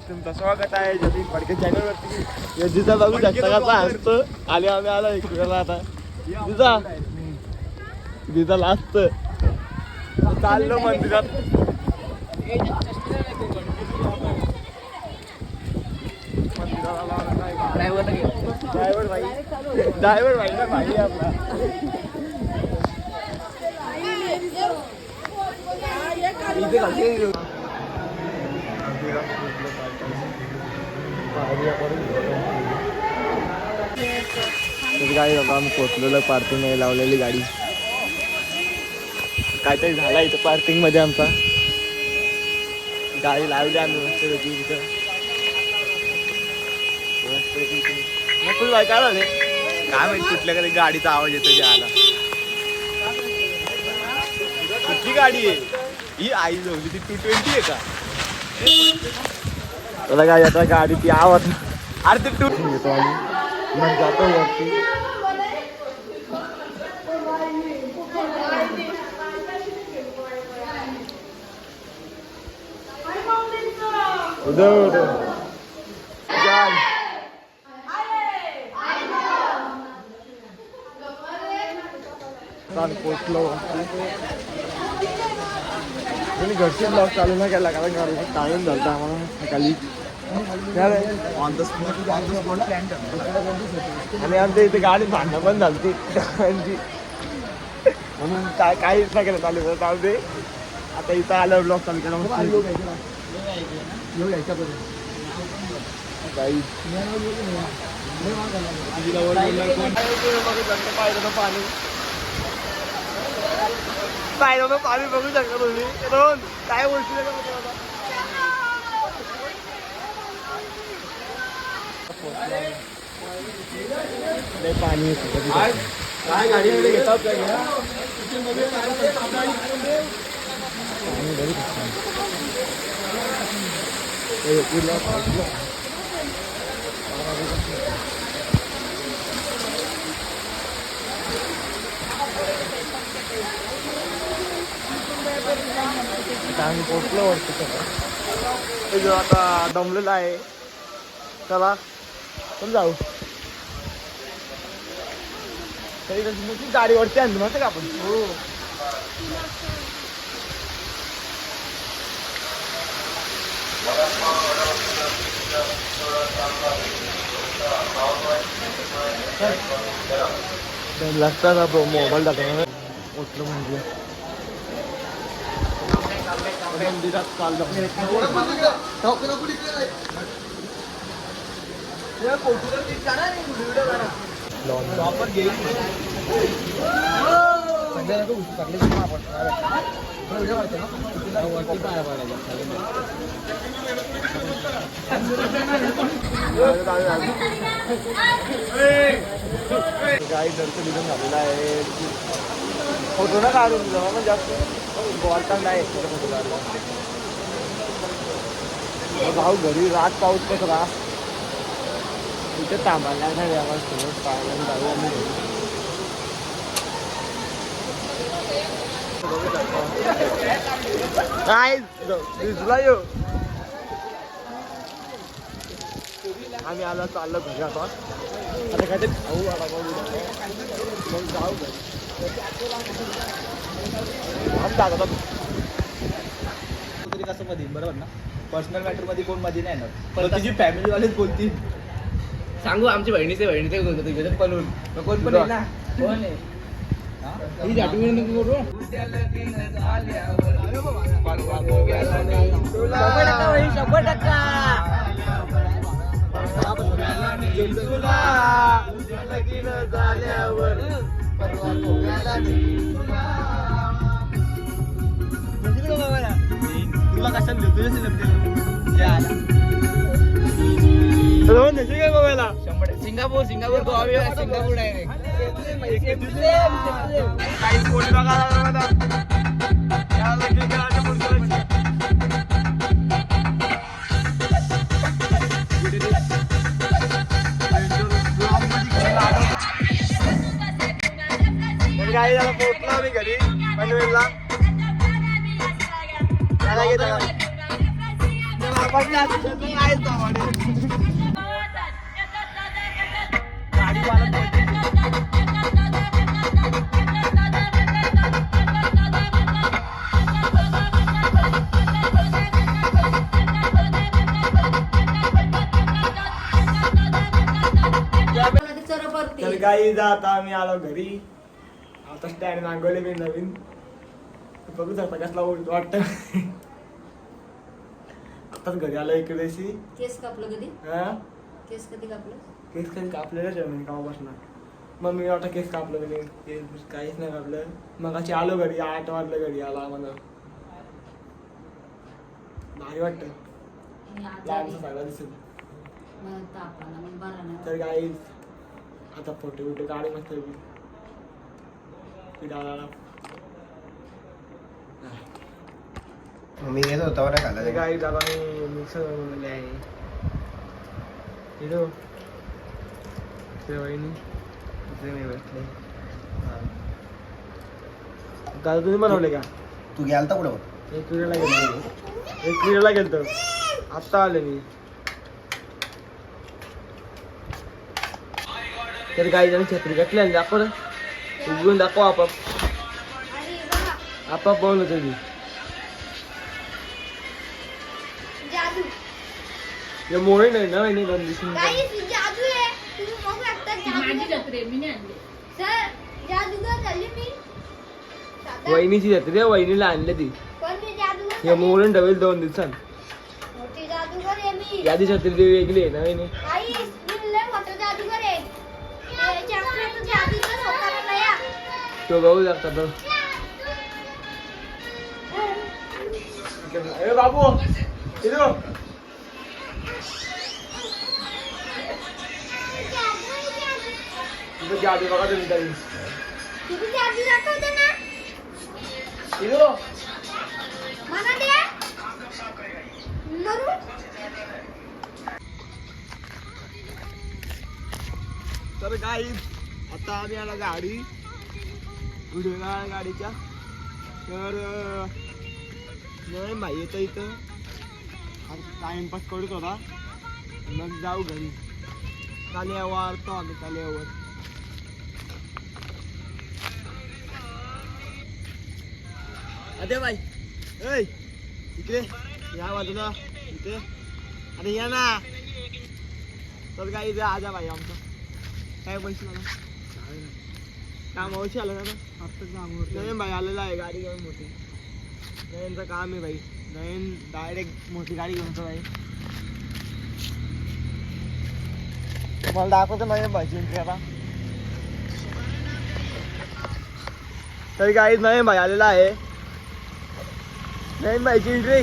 तुमचं स्वागत आहे जतीन फडके चॅनलवरती. यजीचा बघू शकता कसा असतो. आले आम्ही आला इकडे आता जिजा जिजा लास्ट चाललो मंदिरात. ड्रायव्हर भाई ना भाई आपला. गाडी बाबा आम्ही पोचलेलो पार्किंग मध्ये लावलेली गाडी. काहीतरी झाला इथं पार्किंग मध्ये आमचा. गाडी लावली आम्ही मस्तपैकी इथं. नकुल बाय काय झाले काय माहिती कुठल्या कधी गाडीचा आवाज येतो जे आला. कुठली गाडी आहे ही आई जोडली ती 220 आहे का. त्याला काय आता गाडी ती आवाज अरे ते टू येतो आली मग जातो वरती. पोचलो तुम्ही घरचे ब्लॉग चालू नाही केला कारण टाइम झाला आम्हाला खाली ऑन द स्पॉट आणि आमच्या इथे गाडी भांडणं पण झाली म्हणून काहीच नाही केलं चालू चालू दे. आता इथं आलं ब्लॉग चालू केला पाहिलं पाणी बघू शकता तुम्ही. रोहन काय बोलशील पाणी काय गाडी घेतात आम्ही पोचलो वरती. आता दमलेला आहे. चला पण जाऊ. तरी गाडीवरती आणली माहिती का आपण. हो लागतात आपण मोबाईल दाखवणार. पोचलो म्हणजे मंदिरात चाललो. गाडी दर्शन दिसून झालेला आहे. फोटो ना काढून जाऊ पण जास्त बोलता नाही फोटो काढला. भाऊ घरी रात पाऊस कसला इथे थांबायला नाही आम्हाला समोर पाहायला जाऊ आम्ही घरी. काय दिसला येऊ आम्ही आला चाललो घरी. आता काय ते खाऊ आला मग जाऊ घरी. कसं मध्ये बरोबर ना. पर्सनल मॅटर मध्ये कोण मध्ये नाही येणार पण तुझी फॅमिली वालेच बोलतील. सांगू आमच्या बहिणीचे पळून कोण पण आहे ना. कोण आहे ही आठवण नको करू. तुला कशाला देतो काय बघायला. Singapore Goa Singapore direct. काही कोणी बघायला काही झालं पोहोचलो आम्ही घरी पनवेलला. तर काही जा आता आम्ही आलो घरी. आता स्टँड मागवले मी नवीन. बघू शकता कसला वाटत. आताच घरी आलो एक दिवशी. केस कापलं कधी? हा केस कधी कापलं? केस कधी कापलेलंच आहे कामा बसणार. मग मी वाटतं केस कापलं की नाही. केस काहीच नाही कापलं. मग अशी आलो घरी 8 वाजलं घरी आला आम्हाला. भारी वाटतं. आणि आजारी लांबचं सगळं दिसत. मग ताप आला, मग बरा नाही तर काही आता फोटो बिटो काढू मस्त मी येत होता बरं खाल्ला काही त्याला मी मिक्सर बनवलेले आहे. हिरो ते वहिनी इथे मी बसले. दादा तुम्ही बनवले का? तू गेलता कुठं बघ एक क्रीडेला गेलतो आत्ता आले मी. तर काही जण छत्री घेतली दाखव उघडून दाखव आपाप आपाप पाहून होतं मी. जादू हे मोळे नाही ना वहिनी दोन दिवशी गाइस जादू आहे. तुम्ही बघू शकता माझी जादू. जत्रे मी नाही आणली. सर जादूगर झाली मी. वहिनीची जत्री आहे, वहिनीला आणले ती. कोणती जादूगर हे झाली? मोळून डबेल 2 दिवसांत. मोठी जादूगर आहे मी. यादी छत्री ती वेगळी आहे ना वहिनी. गाइस मी लय मोठा जादूगर आहे. हे चॉकलेट जादूगर होता ना नया. तो बघू शकता तो. ए बाबू इधर इधर जादू बघा तुम्ही तरी. तुम्ही जादू दाखवते ना इधर मला द्या मरू. तर काय आता आम्ही आला गाडी गुडगाव गाडीच्या. तर नाही भाई येतं इथं टाइमपास करत होता. मग जाऊ घरी. काल्यावर आलतो आम्ही काल्यावर. अरे बाई ऐ इकडे या बाजूला इथे अरे या ना. तर काही इथे आजा भाई आमचा काय पैसे मला कामावरची आलं ना आत्ताच कामावर. नयन भाई आलेला आहे गाडी घेऊन मोठी. नयनचं काम आहे भाई. नयन डायरेक्ट मोठी गाडी घेऊन भाई. मला दाखवतो नयन भाईची एंट्री आता. तरी काही नयन भाई आलेला आहे. नयन भाईची एंट्री.